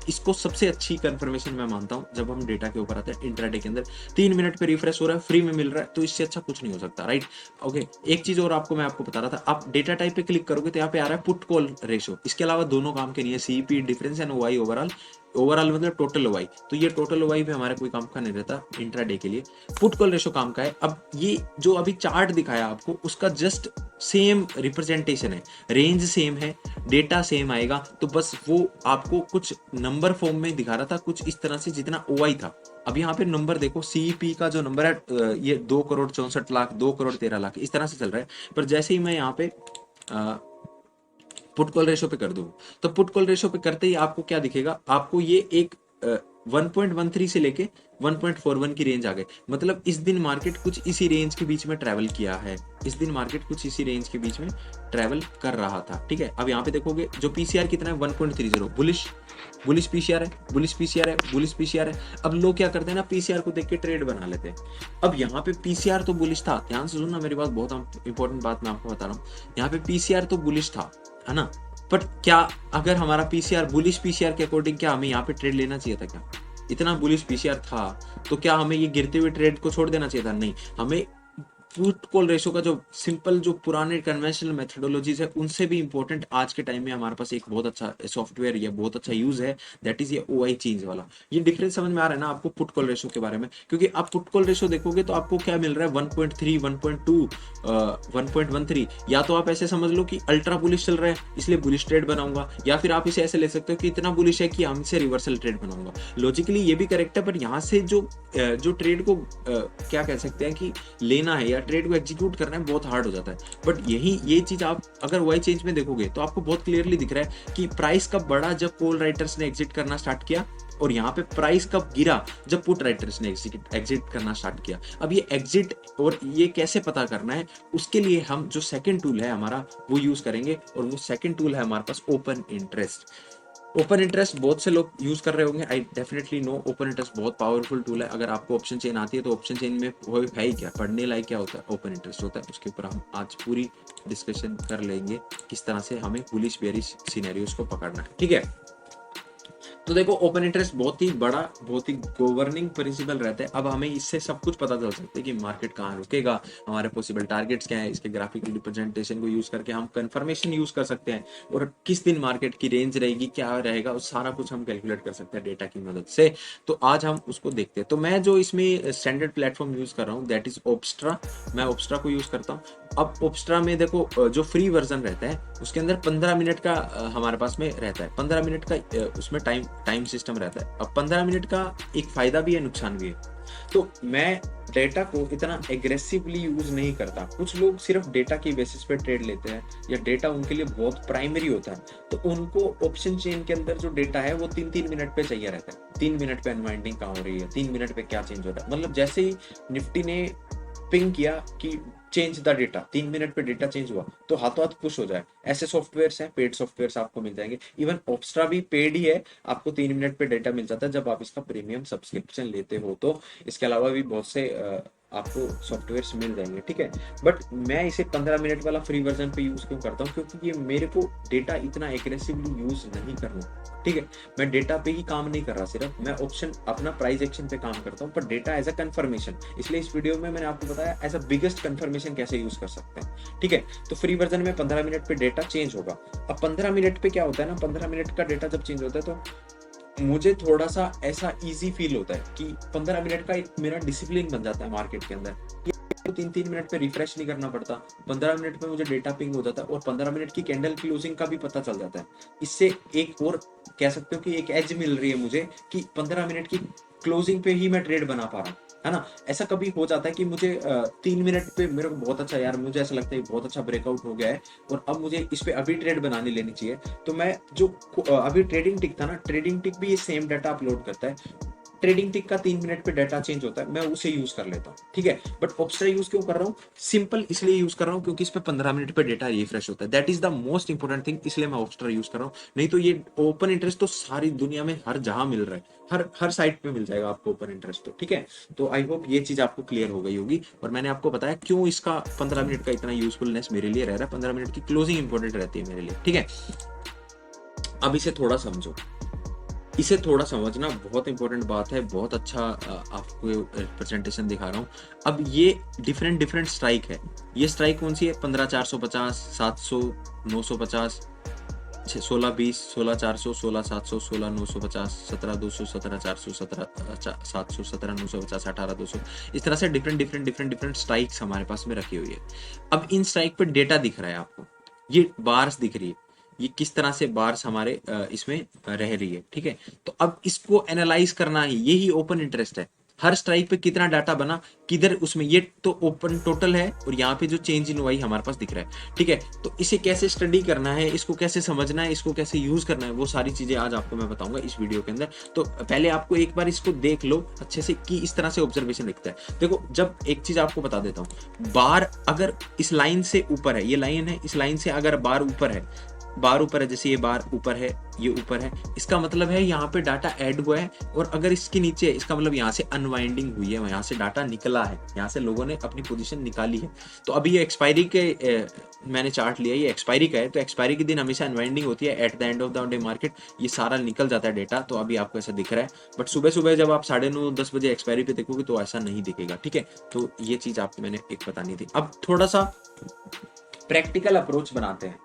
इसको सबसे अच्छी कंफर्मेशन मैं मानता हूं जब हम डेटा के ऊपर आते हैं। इंट्राडे के अंदर 3 मिनट पे रिफ्रेश हो रहा है, फ्री में मिल रहा है, तो इससे अच्छा कुछ नहीं हो सकता, राइट। ओके, एक चीज और मैं आपको बता रहा था, आप डेटा टाइप पे क्लिक करोगे तो यहाँ पे आ रहा है पुट कॉल रेशो। इसके अलावा दोनों काम के नहीं है, सीपी डिफरेंस एंड ओवाई ओवरऑल मतलब टोटल ओवाई। तो ये टोटल ओवाई भी हमारा कोई काम का नहीं रहता इंट्राडे के लिए, पुट कॉल रेशो काम का है। अब ये जो अभी चार्ट दिखाया आपको, उसका जस्ट सेम रिप्रेजेंटेशन है, रेंज सेम है, डेटा सेम आएगा। तो बस वो आपको कुछ नंबर फॉर्म में दिखा रहा था, कुछ इस तरह से जितना ओवाई था। अब यहाँ पे नंबर देखो, सीईपी का जो नंबर है ये 2,64,00,000, 2,13,00,000 इस तरह से चल रहा है। पर जैसे ही मैं यहाँ पे पुट कॉल रेशो पे कर दूं, तो पुट कॉल रेशो पे करते ही आपको क्या दिखेगा, आपको ये एक 1.13 से लेके 1.41 की रेंज आ गई। मतलब इस दिन मार्केट कुछ इसी रेंज के बीच में ट्रैवल किया है, इस दिन मार्केट कुछ इसी रेंज के बीच में ट्रैवल कर रहा था, ठीक है। अब यहाँ पे देखोगे जो पीसीआर कितना है, 1.30, बुलिश पीसीआर है, बुलिश पीसीआर है। अब लोग क्या करते हैं ना, पीसीआर को देख के ट्रेड बना लेते हैं। अब यहाँ पे पीसीआर तो बुलिश था, ध्यान से सुनना मेरी बात, बहुत इंपॉर्टेंट बात मैं आपको बता रहा हूँ। यहाँ पे पीसीआर तो बुलिश था, है ना, बट क्या अगर हमारा पीसीआर बुलिश पीसीआर के अकॉर्डिंग, क्या हमें यहाँ पे ट्रेड लेना चाहिए था? क्या इतना बुलिश पीसीआर था तो क्या हमें ये गिरते हुए ट्रेड को छोड़ देना चाहिए था? नहीं, हमें पुट कॉल रेशो का जो सिंपल जो पुराने कन्वेंशनल मेथडोलॉजीज है उनसे भी इंपॉर्टेंट आज के टाइम में हमारे पास एक बहुत अच्छा सॉफ्टवेयर या बहुत अच्छा यूज है, दैट इज ये ओआई चेंज वाला। ये डिफरेंस समझ में आ रहा है ना आपको पुट कॉल रेशो के बारे में? क्योंकि आप पुट कॉल रेशो देखोगे तो आपको क्या मिल रहा है 1.3, 1.2, 1.13। या तो आप ऐसे समझ लो कि अल्ट्रा बुलिश चल रहा है इसलिए बुलिश ट्रेड बनाऊंगा, या फिर आप इसे ऐसे ले सकते हो कि इतना बुलिश है कि हम इसे रिवर्सल ट्रेड बनाऊंगा। लॉजिकली ये भी करेक्ट है, पर यहाँ से जो ट्रेड को क्या कह सकते हैं कि लेना है या ट्रेड को एग्जीक्यूट करना है बहुत हार्ड हो जाता है। बट यही ये चीज आप अगर वाई चेंज में देखोगे तो आपको बहुत क्लियरली दिख रहा है कि प्राइस कब बढ़ा जब कॉल राइटर्स ने एग्जिट करना स्टार्ट किया, और यहाँ पे प्राइस कब गिरा जब पुट राइटर्स ने एग्जिट करना स्टार्ट किया। अब ये एग्जिट और ये कैसे पता करना है, उसके लिए हम जो सेकंड टूल है हमारा वो यूज करेंगे, और वो सेकंड टूल है हमारे पास ओपन इंटरेस्ट। ओपन इंटरेस्ट बहुत से लोग यूज कर रहे होंगे, I definitely know open interest बहुत पावरफुल टूल है। अगर आपको ऑप्शन चेन आती है तो ऑप्शन चेन में वो है ही क्या, पढ़ने लायक क्या होता है, ओपन इंटरेस्ट होता है। उसके ऊपर हम आज पूरी डिस्कशन कर लेंगे किस तरह से हमें बुलिश बेरिश सिनेरियोस को पकड़ना है, ठीक है। तो देखो ओपन इंटरेस्ट बहुत ही बड़ा, बहुत ही गवर्निंग प्रिंसिपल रहता है। अब हमें इससे सब कुछ पता चल सकता है कि मार्केट कहाँ रुकेगा, हमारे पॉसिबल टारगेट्स क्या है, इसके ग्राफिकल रिप्रेजेंटेशन को यूज करके हम कंफर्मेशन यूज कर सकते हैं, और किस दिन मार्केट की रेंज रहेगी, क्या रहेगा, उस सारा कुछ हम कैलकुलेट कर सकते हैं डेटा की मदद से। तो आज हम उसको देखते हैं। तो मैं जो इसमें स्टैंडर्ड प्लेटफॉर्म यूज कर रहा हूँ दैट इज ओप्स्ट्रा। मैं ओप्स्ट्रा को यूज करता हूँ। अब ओप्स्ट्रा में देखो जो फ्री वर्जन रहता है उसके अंदर 15 मिनट का हमारे पास में रहता है, 15 मिनट का उसमें टाइम सिस्टम रहता है। अब 15 मिनट का एक फायदा भी है, नुकसान भी है। तो मैं डेटा को इतना एग्रेसिवली यूज नहीं करता। कुछ लोग सिर्फ डेटा की बेसिस पे ट्रेड लेते हैं या डेटा उनके लिए बहुत प्राइमरी होता है, तो उनको ऑप्शन चेन के अंदर जो डेटा है वो 3-3 मिनट पे चाहिए रहता है। 3 मिनट पे अनवाइंडिंग कहाँ हो रही है, 3 मिनट पे क्या चेंज हो रहा है। मतलब जैसे ही निफ्टी ने पिंग किया कि चेंज द डेटा, 3 मिनट पे डेटा चेंज हुआ तो हाथों हाथ पुश हो जाए। ऐसे सॉफ्टवेयर्स हैं, पेड सॉफ्टवेयर्स आपको मिल जाएंगे। इवन ओप्स्ट्रा भी पेड ही है, आपको 3 मिनट पे डेटा मिल जाता है जब आप इसका प्रीमियम सब्सक्रिप्शन लेते हो। तो इसके अलावा भी बहुत से आपको सॉफ्टवेयर्स मिल जाएंगे, ठीक है। बट मैं इसे 15 मिनट वाला फ्री वर्जन पे यूज क्यों करता हूँ, क्योंकि ये मेरे को डेटा इतना एग्रेसिवली यूज नहीं करना, ठीक है। मैं डेटा पे ही काम नहीं कर रहा, सिर्फ मैं ऑप्शन अपना प्राइस एक्शन पे काम करता हूँ, पर डेटा एज अ कंफर्मेशन। इसलिए इस वीडियो में मैंने आपको बताया एज अ बिगेस्ट कंफर्मेशन कैसे यूज कर सकते हैं, ठीक है। तो फ्री वर्जन में 15 मिनट पे डेटा चेंज होगा। अब 15 मिनट पे क्या होता है ना, 15 मिनट का डेटा जब चेंज होता है तो मुझे थोड़ा सा ऐसा इजी फील होता है कि 15 मिनट का एक मेरा डिसिप्लिन बन जाता है मार्केट के अंदर। तो 3-3 मिनट पे रिफ्रेश नहीं करना पड़ता, 15 मिनट पे मुझे डेटा पिंग हो जाता है, और 15 मिनट की कैंडल क्लोजिंग का भी पता चल जाता है। इससे एक और कह सकते हो कि एक एज मिल रही है मुझे कि 15 मिनट की क्लोजिंग पे ही मैं ट्रेड बना पा रहा हूँ, है ना। ऐसा कभी हो जाता है कि मुझे 3 मिनट पे मेरे को बहुत अच्छा, यार मुझे ऐसा लगता है बहुत अच्छा ब्रेकआउट हो गया है और अब मुझे इस पे अभी ट्रेड बनानी लेनी चाहिए। तो मैं जो अभी ट्रेडिंग टिक था ना, ट्रेडिंग टिक भी ये सेम डाटा अपलोड करता है। ट्रेडिंग टिक का 3 मिनट पे डाटा चेंज होता है, मैं उसे यूज कर लेता हूँ, ठीक है। बट ओप्स्ट्रा यूज क्यों कर रहा हूँ, सिंपल इसलिए यूज कर रहा हूँ क्योंकि इस पे 15 मिनट पे डेटा रिफ्रेश होता है। That is the most important thing, इसलिए मैं ओप्स्ट्रा यूज कर रहा हूँ। नहीं तो ये ओपन इंटरेस्ट तो सारी दुनिया में हर जहां मिल रहा है, हर साइट पे मिल जाएगा आपको ओपन इंटरेस्ट, तो ठीक है। तो आई होप ये चीज आपको क्लियर हो गई होगी, और मैंने आपको बताया क्यों इसका 15 मिनट का इतना यूजफुलनेस मेरे लिए रह रहा है। 15 मिनट की क्लोजिंग इंपॉर्टेंट रहती है मेरे लिए, ठीक है। अब इसे थोड़ा समझो, इसे थोड़ा समझना बहुत इंपॉर्टेंट बात है। बहुत अच्छा आपको प्रेजेंटेशन दिखा रहा हूँ। अब ये डिफरेंट स्ट्राइक है। ये स्ट्राइक कौन सी है, 15,450, 700, 950, 1620, 16,400, 16,700, 16,950, 17,200, 17,400, 17,700, 17,950, 18,200। इस तरह से डिफरेंट स्ट्राइक्स हमारे पास में रखी हुई है। अब इन स्ट्राइक पर डेटा दिख रहा है आपको, ये बार्स दिख रही है, ये किस तरह से बार्स हमारे इसमें रह रही है, ठीक है। तो अब इसको एनालाइज करना ही, यही ओपन इंटरेस्ट है। हर स्ट्राइक पे कितना डाटा बना, किधर उसमें, ये तो ओपन टोटल है और यहाँ पे जो चेंज इन वाई हमारे पास दिख रहा है, ठीक है। तो इसे कैसे स्टडी करना है, इसको कैसे समझना है, इसको कैसे यूज करना है, वो सारी चीजें आज आपको मैं बताऊंगा इस वीडियो के अंदर। तो पहले आपको एक बार इसको देख लो अच्छे से कि इस तरह से ऑब्जर्वेशन लिखता है। देखो, जब एक चीज आपको बता देता हूँ, बार अगर इस लाइन से ऊपर है, ये लाइन है, इस लाइन से अगर बार ऊपर है बार ऊपर है, जैसे ये बार ऊपर है, ये ऊपर है, इसका मतलब है यहाँ पे डाटा ऐड हुआ है। और अगर इसके नीचे है, इसका मतलब यहाँ से अनवाइंडिंग हुई है, यहाँ से डाटा निकला है, यहाँ से लोगों ने अपनी पोजीशन निकाली है। तो अभी ये एक्सपायरी के मैंने चार्ट लिया, ये एक्सपायरी का है, तो एक्सपायरी के दिन हमेशा अनवाइंडिंग होती है at the end of the day market, ये सारा निकल जाता है डेटा। तो अभी आपको ऐसा दिख रहा है, बट सुबह सुबह जब आप 9:30-10 बजे एक्सपायरी पे देखोगे तो ऐसा नहीं दिखेगा, ठीक है। तो ये चीज आपको मैंने एक बतानी थी। अब थोड़ा सा प्रैक्टिकल अप्रोच बनाते हैं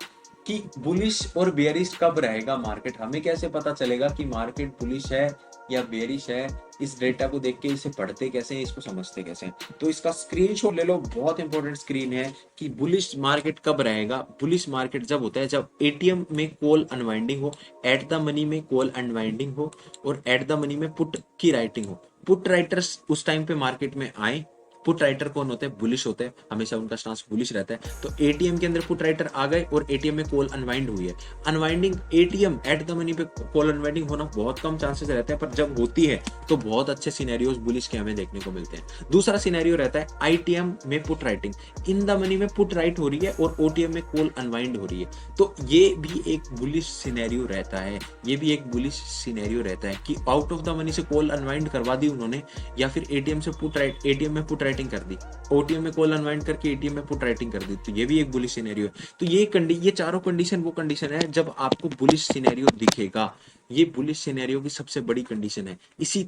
कि बुलिश और बेयरिश कब रहेगा मार्केट, हमें कैसे पता चलेगा कि मार्केट बुलिश है या बेयरिश है। इस डेटा को देख के इसे पढ़ते कैसे हैं, इसको समझते कैसे हैं, तो इसका स्क्रीनशॉट ले लो, बहुत इंपॉर्टेंट स्क्रीन है कि बुलिश मार्केट कब रहेगा। बुलिश मार्केट जब होता है जब एटीएम में कॉल अनवाइंडिंग हो, एट द मनी में कॉल अनवाइंडिंग हो, और एट द मनी में पुट की राइटिंग हो। पुट राइटर्स उस टाइम पे मार्केट में आए। पुट राइटर कौन होते हैं? बुलिश होते हैं, हमेशा उनका स्टांस बुलिश रहता है। तो एटीएम के अंदर पुट राइटर आ गए और एटीएम में कॉल अनवाइंड हुई है। Unwinding ATM eight the money पे कॉल अनवाइंडिंग होना बहुत कम चांसेस रहते हैं, पर जब होती है तो बहुत अच्छे सिनेरियोज बुलिश के हमें देखने को मिलते हैं। दूसरा सिनेरियो रहता है आईटीएम में put writing, in the money में पुट राइट हो रही है और ओटीएम में कॉल अनवाइंड हो रही है। तो ये भी एक बुलिश सिनेरियो रहता है, ये भी एक बुलिश सिनेरियो रहता है कि आउट ऑफ द मनी से कॉल अनवाइंड करवा दी उन्होंने, या फिर एटीएम से पुट राइट, एटीएम में पुट राइटिंग कर दी, ओटीएम में कॉल अनवाइंड करके एटीएम में पुट राइटिंग कर दी। तो ये भी एक बुलिश सिनेरियो है। तो ये चारों कंडीशन वो कंडीशन है जब आपको बुलिश सिनेरियो दिखेगा। ये बुलिश सिनेरियो की सबसे बड़ी कंडीशन है। इसी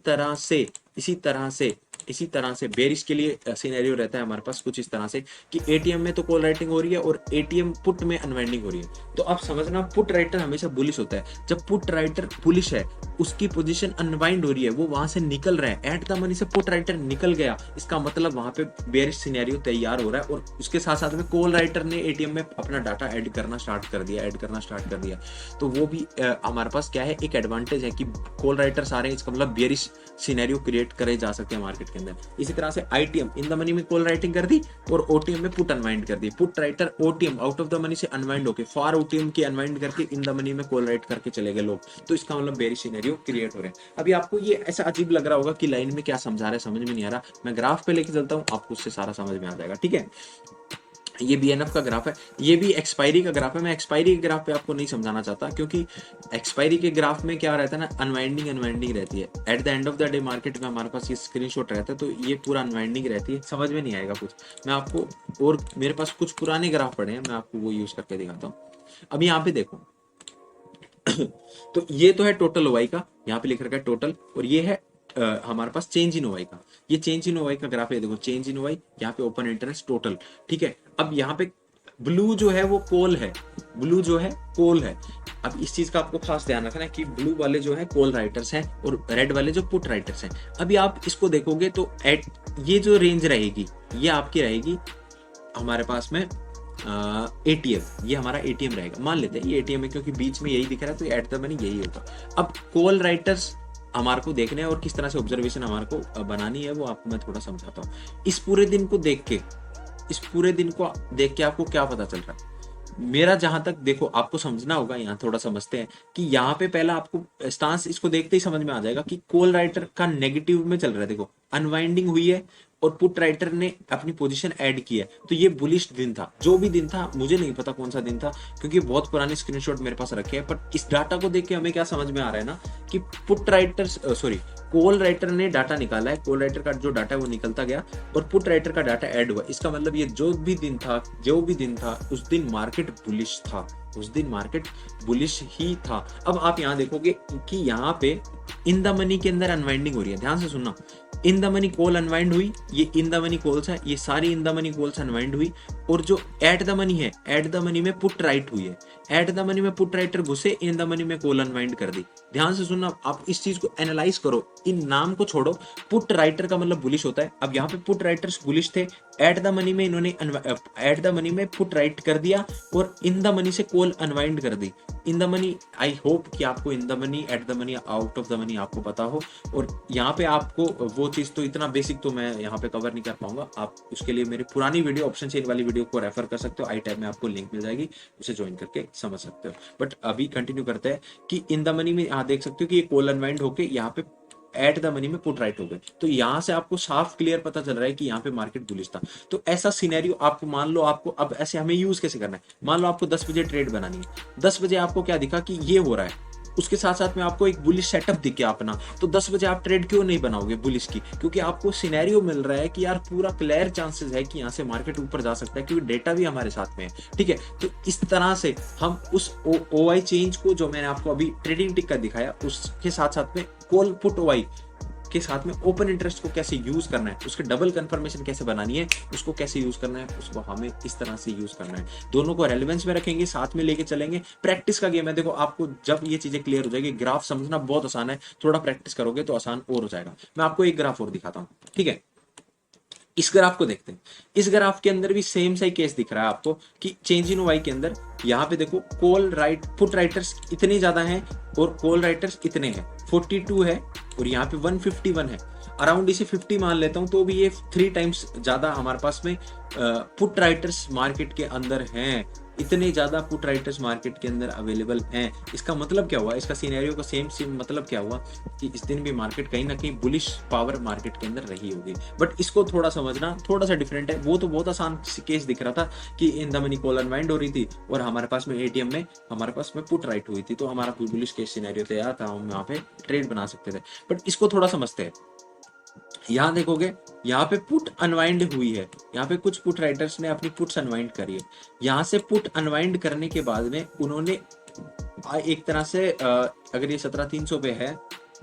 तरह से बेरिश के लिए सिनेरियो रहता है हमारे पास कुछ इस तरह से कि एटीएम में तो कॉल राइटिंग हो रही है और एटीएम पुट में अनवाइंडिंग हो रही है। तो आप समझना, पुट राइटर हमेशा बुलिश होता है। जब पुट राइटर बुलिश है, उसकी पोजीशन अनवाइंड हो रही है, वो वहां से निकल रहा है, एट द मनी से पुट राइटर निकल गया, इसका मतलब वहां पे बेरिश सिनेरियो तैयार हो रहा है। और उसके साथ साथ में कॉल राइटर ने एटीएम में अपना डाटा ऐड करना स्टार्ट कर दिया। तो वो भी हमारे पास क्या है, एक एडवांटेज है कि कॉल राइटर्स आ रहे हैं, इसका मतलब बेरिश सिनेरियो क्रिएट करे जा सकते हैं मार्केट के अंदर। इसी तरह से आईटीएम इन द मनी में कॉल राइटिंग कर दी और ओटीएम में पुट अनवाइंड कर दी। Put writer OTM out of the money से अनवाइंड होके फॉर ओटीएम की अनवाइंड करके इन द मनी में कॉल राइट करके चले गए लोग, तो इसका मतलब बेरिश सिनेरियो क्रिएट हो रहे हैं। अभी आपको ये ऐसा अजीब लग रहा होगा कि लाइन में क्या समझा रहा है, समझ में नहीं आ रहा, मैं ग्राफ पे लेके चलता हूँ, आपको उससे सारा समझ में आ जाएगा, ठीक है। ये बीएनएफ का ग्राफ है, ये भी एक्सपायरी का ग्राफ है। मैं एक्सपायरी के ग्राफ पे आपको नहीं समझाना चाहता, क्योंकि एक्सपायरी के ग्राफ में क्या रहता है ना, अनवाइंडिंग रहती है। At the end of the day market में हमारे पास ये स्क्रीनशॉट रहता है, तो ये पूरा अनवाइंडिंग रहती है, समझ में नहीं आएगा कुछ। मैं आपको, और मेरे पास कुछ पुराने ग्राफ पड़े हैं, मैं आपको वो यूज करके दिखाता हूँ। अब यहाँ पे देखो तो ये तो है टोटल ओवाई का, यहाँ पे लिख रखा है टोटल, और ये है हमारे पास चेंज इन ओवाई का। ये चेंज इन ओवाई का ग्राफ है, देखो चेंज इन ओवाई, यहाँ पे ओपन इंटरेस्ट टोटल, ठीक है। अब यहाँ पे ब्लू जो है वो कॉल है, ब्लू जो है कॉल है। अब इस चीज का आपको खास ध्यान रखना है कि ब्लू वाले जो है कॉल राइटर्स हैं और रेड वाले जो पुट राइटर्स हैं। अभी आप इसको देखोगे तो एट ये जो रेंज रहेगी, ये आपकी रहेगी हमारे पास में एटीएम, ये हमारा एटीएम रहेगा, मान लेते हैं ये एटीएम है क्योंकि बीच में यही दिख रहा है, तो एट द मनी यही होगा। अब कॉल राइटर्स हमारे को देखने हैं और किस तरह से ऑब्जर्वेशन हमारे को बनानी है, वो आपको मैं थोड़ा समझाता हूँ। इस पूरे दिन को देख के आपको क्या पता चल रहा है? मेरा जहां तक, देखो आपको समझना होगा, यहाँ थोड़ा समझते हैं कि यहाँ पे पहला आपको स्टांस इसको देखते ही समझ में आ जाएगा कि कॉल राइटर का नेगेटिव में चल रहा है। देखो अनवाइंडिंग हुई है और पुट राइटर ने अपनी पोजीशन ऐड की है, तो ये बुलिश दिन था। जो भी दिन था, मुझे नहीं पता कौन सा दिन था, क्योंकि बहुत पुराने स्क्रीनशॉट मेरे पास रखे हैं, पर इस डाटा को देख के हमें क्या समझ में आ रहा है ना कि पुट राइटर कॉल राइटर ने डाटा निकाला है, कॉल राइटर का जो डाटा है वो निकलता गया और पुट राइटर का डाटा ऐड हुआ। इसका मतलब ये जो भी दिन था उस दिन मार्केट बुलिश था, उस दिन मार्केट बुलिश ही था। अब आप यहाँ देखोगे कि यहाँ पे इन द मनी के अंदर अनवाइंडिंग हो रही है, ध्यान से सुनना। इन द मनी कॉल अनवाइंड हुई, ये इन द मनी कॉल्स है, ये सारी इन द मनी कॉल्स अनवाइंड हुई, और जो एट द मनी है, एट द मनी में पुट राइट हुई है, एट द मनी में पुट राइटर घुसे, इन द मनी में कॉल अनवाइंड कर दी। ध्यान से सुनना, आप इस चीज को एनालाइज करो, इन नाम को छोड़ो। पुट राइटर का मतलब बुलिश होता है। अब यहाँ पे पुट राइटर्स बुलिश थे, एट द मनी में इन्होंने एट द मनी में पुट राइट कर दिया और इन द मनी से कॉल अनवाइंड कर दी। In the money, I hope कि आपको in the money, at the money, out of the money आपको पता हो, और यहाँ पे आपको वो चीज तो इतना बेसिक तो मैं यहाँ पे कवर नहीं कर पाऊंगा। आप उसके लिए मेरी पुरानी वीडियो, ऑप्शन चेन वाली वीडियो को रेफर कर सकते हो, आई टैब में आपको लिंक मिल जाएगी, उसे ज्वाइन करके समझ सकते हो। बट अभी कंटिन्यू करते हैं कि इन द मनी में यहाँ देख सकते हो कि ये कॉल अनवाइंड होके यहाँ पे एट द मनी में पुट राइट हो गए। तो यहाँ से आपको साफ क्लियर पता चल रहा है कि यहाँ पे मार्केट बुलिश था। तो ऐसा सिनेरियो आपको, मान लो आपको, अब ऐसे हमें यूज कैसे करना है, मान लो आपको 10 बजे ट्रेड बनानी है, 10 बजे आपको क्या दिखा कि ये हो रहा है, उसके साथ साथ में आपको एक बुलिश सेटअप दिख गया अपना, तो 10 बजे आप ट्रेड क्यों नहीं बनाओगे बुलिश की? क्योंकि आपको सिनेरियो मिल रहा है कि यार पूरा क्लियर चांसेस है कि यहाँ से मार्केट ऊपर जा सकता है, क्योंकि डेटा भी हमारे साथ में है। ठीक है, तो इस तरह से हम उस ओआई चेंज को, जो मैंने आपको अभी ट्रेडिंग टिक का दिखाया, उसके साथ साथ में कॉल पुट ओआई के साथ में ओपन इंटरेस्ट को कैसे यूज करना है, उसके डबल कंफर्मेशन कैसे बनानी है, उसको कैसे यूज करना है, उसको हमें इस तरह से यूज करना है। दोनों को रेलेवेंस में रखेंगे, साथ में लेके चलेंगे। प्रैक्टिस का गेम है। देखो, आपको जब ये चीजें क्लियर हो जाएगी, ग्राफ समझना बहुत आसान है, थोड़ा प्रैक्टिस करोगे तो आसान और हो जाएगा। मैं आपको एक ग्राफ और दिखाता हूँ, ठीक है। इस ग्राफ को देखते हैं। इस ग्राफ के अंदर भी सेम सा ही केस दिख रहा है आपको कि चेंज इन वाई के अंदर यहाँ पे देखो, कॉल राइट पुट राइटर्स इतने ज्यादा हैं और कॉल राइटर्स इतने हैं, 42 है और यहाँ पे 151 है। अराउंड इसे 50 मान लेता हूं, तो भी ये 3 टाइम्स ज्यादा हमारे पास में पुट राइटर्स मार्केट के अंदर हैं। इतने ज्यादा पुट राइटर्स मार्केट के अंदर अवेलेबल हैं। इसका मतलब क्या हुआ, इसका सिनेरियो का सेम सेम मतलब क्या हुआ कि इस दिन भी मार्केट कहीं ना कहीं बुलिश पावर मार्केट के अंदर रही होगी। बट इसको थोड़ा समझना थोड़ा सा डिफरेंट है। वो तो बहुत आसान केस दिख रहा था कि इन द मनी कॉल अनवाइंड हो रही थी और हमारे पास में एटीएम में हमारे पास में पुट राइट हुई थी, तो हमारा बुलिश केस सिनेरियो तैयार था, हम यहाँ पे ट्रेड बना सकते थे। बट इसको थोड़ा समझते हैं। यहाँ देखोगे, यहाँ पे पुट अनवाइंड हुई है, यहाँ पे कुछ पुट राइटर्स ने अपनी पुट्स अनवाइंड करी है। यहाँ से पुट अनवाइंड करने के बाद में उन्होंने एक तरह से अगर ये 17,300 पे है,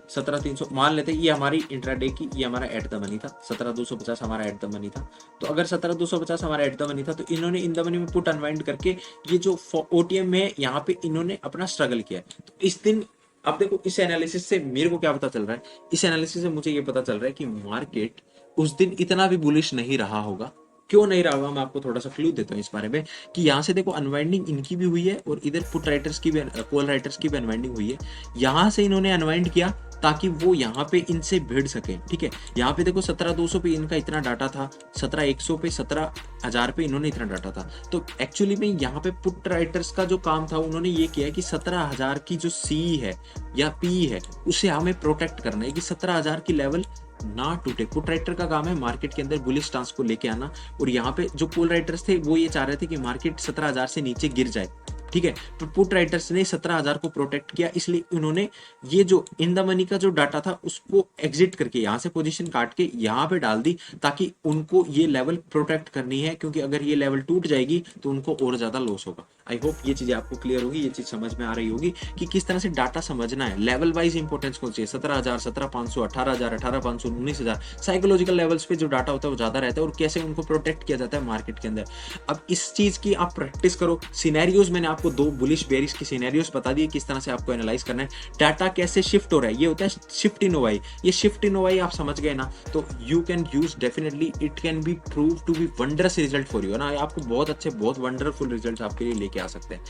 17,300 मान लेते हैं, ये हमारी इंट्राडे की, ये हमारा एट द मनी था, 17,250 हमारा एट द मनी था। तो अगर 17,250 हमारा एट द मनी था, तो इन्होंने इन द मनी में पुट अनवाइंड करके ये जो ओटीएम में यहाँ पे इन्होंने अपना स्ट्रगल किया है। तो इस दिन अब देखो, इस एनालिसिस से मेरे को क्या पता चल रहा है, इस एनालिसिस से मुझे ये पता चल रहा है कि मार्केट उस दिन इतना भी बुलिश नहीं रहा होगा। क्यों नहीं रहा होगा, मैं आपको थोड़ा सा क्लू देता हूँ इस बारे में कि यहाँ से देखो, अनवाइंडिंग इनकी भी हुई है और इधर पुट राइटर्स की भी, कॉल राइटर्स की भी अनवाइंडिंग हुई है। यहाँ से इन्होंने अनवाइंड किया ताकि वो यहाँ पे इनसे भिड़ सके। ठीक है, यहाँ पे देखो 17,200 पे इनका इतना डाटा था, 17,100 पे, 17,000 पे इन्होंने इतना डाटा था। तो एक्चुअली में यहाँ पे पुट राइटर्स का जो काम था, उन्होंने ये किया कि 17,000 की जो सी है या पी है, उसे हमें प्रोटेक्ट करना है कि 17,000 की लेवल ना टूटे। पुट राइटर का काम है मार्केट के अंदर बुलिश स्टांस को लेके आना, और यहाँ पे जो कॉल राइटर्स थे वो ये चाह रहे थे कि मार्केट 17,000 से नीचे गिर जाए। ठीक है, तो पुट राइटर्स ने 17,000 को प्रोटेक्ट किया, इसलिए उन्होंने ये जो इन द मनी का जो डाटा था उसको एग्जिट करके यहाँ से पोजीशन काट के यहाँ पे डाल दी, ताकि उनको ये लेवल प्रोटेक्ट करनी है, क्योंकि अगर ये लेवल टूट जाएगी तो उनको और ज्यादा लॉस होगा। आई होप ये चीजें आपको क्लियर होगी, ये चीज समझ में आ रही होगी कि किस तरह से डाटा समझना है, लेवल वाइज इंपॉर्टेंस कौन सी है। 17,000, 17,500, 18,000, 18,500, 19,000 साइकोलॉजिकल लेवल्स पे जो डाटा होता है वो ज्यादा रहता है, और कैसे उनको प्रोटेक्ट किया जाता है मार्केट के अंदर। अब इस चीज की आप प्रैक्टिस करो। सिनेरियोज मैंने आपको 2 बुलिश बेरिश की सिनेरियोज बता दिए, किस तरह से आपको एनालाइज करना है, डाटा कैसे शिफ्ट हो रहा है, ये होता है शिफ्ट इन ओवाई। ये शिफ्ट इन ओवाई आप समझ गए ना, तो you can use definitely, it can be prove to be wondrous result for you ना, आपको बहुत अच्छे, बहुत वंडरफुल रिजल्ट आपके लिए लेके आ सकते हैं।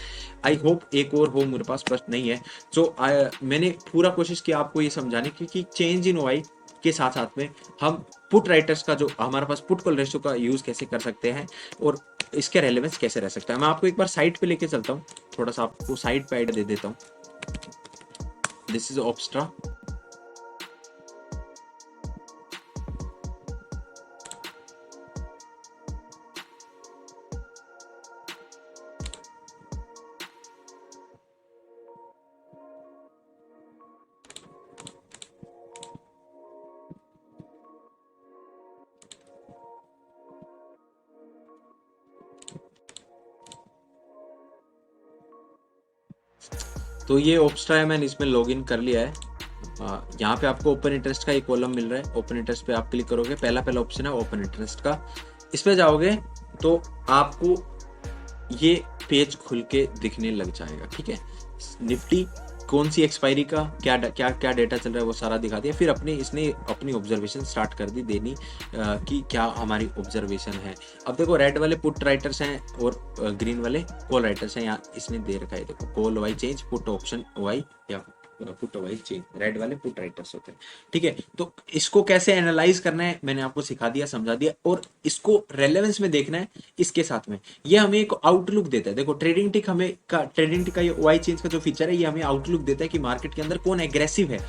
आई होप एक और हो, मेरे पास प्रश्न नहीं है। जो मैंने पूरा कोशिश की आपको ये समझाने की कि चेंज इन ओवाई के साथ साथ में हम पुट राइटर्स का जो हमारे पास पुट कॉल रेशियो का यूज कैसे कर सकते हैं और इसके रेलेवेंस कैसे रह सकता है। मैं आपको एक बार साइट पे लेके चलता हूँ, थोड़ा सा आपको साइट पे आइडिया दे देता हूँ। दिस इज ऑब्स्ट्रा। तो ये ऑब्स्ट्रा है, मैंने इसमें लॉगिन कर लिया है। यहाँ पे आपको ओपन इंटरेस्ट का एक कॉलम मिल रहा है। ओपन इंटरेस्ट पे आप क्लिक करोगे, पहला ऑप्शन है ओपन इंटरेस्ट का। इस पे जाओगे तो आपको ये पेज खुल के दिखने लग जाएगा। ठीक है, निफ्टी कौन सी एक्सपायरी का क्या क्या डेटा चल रहा है वो सारा दिखा दिया। फिर इसने अपनी ऑब्जर्वेशन स्टार्ट कर दी देनी कि क्या हमारी ऑब्जर्वेशन है। अब देखो, रेड वाले पुट राइटर्स हैं और ग्रीन वाले कॉल राइटर्स हैं। यहाँ इसने दे रखा है, देखो, call Y change, put option Y या पुट वाई चेंज, रेड वाले पुट राइटर्स होते हैं। ठीक है, तो इसको कैसे एनालाइज करना है मैंने आपको सिखा दिया, समझा दिया, और इसको रेलेवेंस में देखना है इसके साथ में। ये हमें एक आउटलुक देता है। देखो, ट्रेडिंग टिक हमें ट्रेडिंग टिक का ये वाई चेंज का जो फीचर है, ये हमें आउटलुक देता है कि मार्केट के अंदर कौन एग्रेसिव है।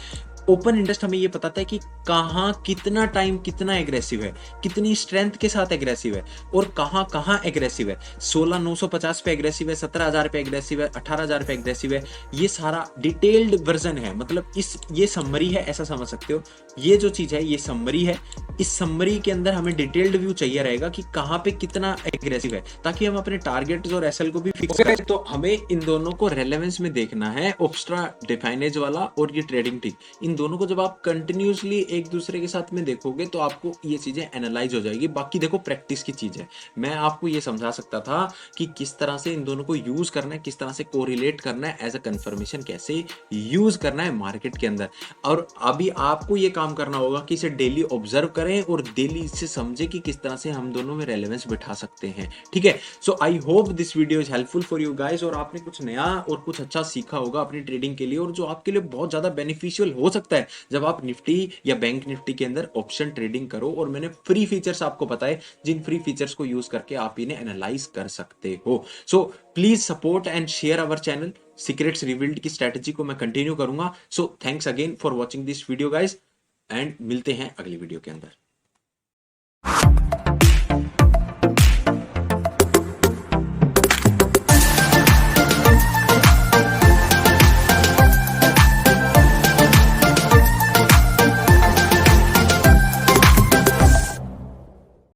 ओपन इंटरेस्ट हमें ये बताता है कि कहाँ कितना टाइम कितना एग्रेसिव है, कितनी स्ट्रेंथ के साथ एग्रेसिव है और कहाँ कहाँ एग्रेसिव है। 16,950 पे एग्रेसिव है, 17,000 पे एग्रेसिव है, 18,000 पे एग्रेसिव है। ये सारा डिटेल्ड वर्जन है, मतलब ये समरी है, ऐसा समझ सकते हो। ये जो चीज है ये समरी है। इस समरी के अंदर हमें डिटेल्ड व्यू चाहिए रहेगा कि कहाँ पे कितना एग्रेसिव है, ताकि हम अपने टारगेट्स और एसएल को भी फिक्स करें। तो हमें इन दोनों को रेलेवेंस में देखना है, ओब्स्ट्रा डिफाइनेज वाला और ये ट्रेडिंग टिक। इन दोनों को जब आप कंटिन्यूसली एक दूसरे के साथ में देखोगे तो आपको ये चीजें एनालाइज हो जाएगी। बाकी देखो प्रैक्टिस की चीज है, मैं आपको ये समझा सकता था कि किस तरह से इन दोनों को यूज करना है, किस तरह से कोरिलेट करना है, एज अ कंफर्मेशन कैसे यूज करना है मार्केट के अंदर। और अभी आपको ये काम करना होगा कि इसे डेली ऑब्जर्व करें और डेली इससे समझे कि किस तरह से हम दोनों में रेलेवेंस बिठा सकते हैं। ठीक है, so I hope this video is helpful for you guys, और आपने कुछ नया और कुछ अच्छा सीखा होगा अपनी ट्रेडिंग के लिए, और जो आपके लिए बहुत ज्यादा बेनिफिशियल हो सकता है जब आप निफ्टी या बैंक निफ्टी के अंदर ऑप्शन ट्रेडिंग करो। और मैंने फ्री फीचर्स आपको बताए, जिन फ्री फीचर्स को यूज करके आप इन्हें एनालाइज कर सकते हो। So please support and share our channel. Secrets revealed की स्ट्रेटजी को मैं कंटिन्यू करूंगा। So thanks again for watching this video guys, and मिलते हैं अगली वीडियो के अंदर।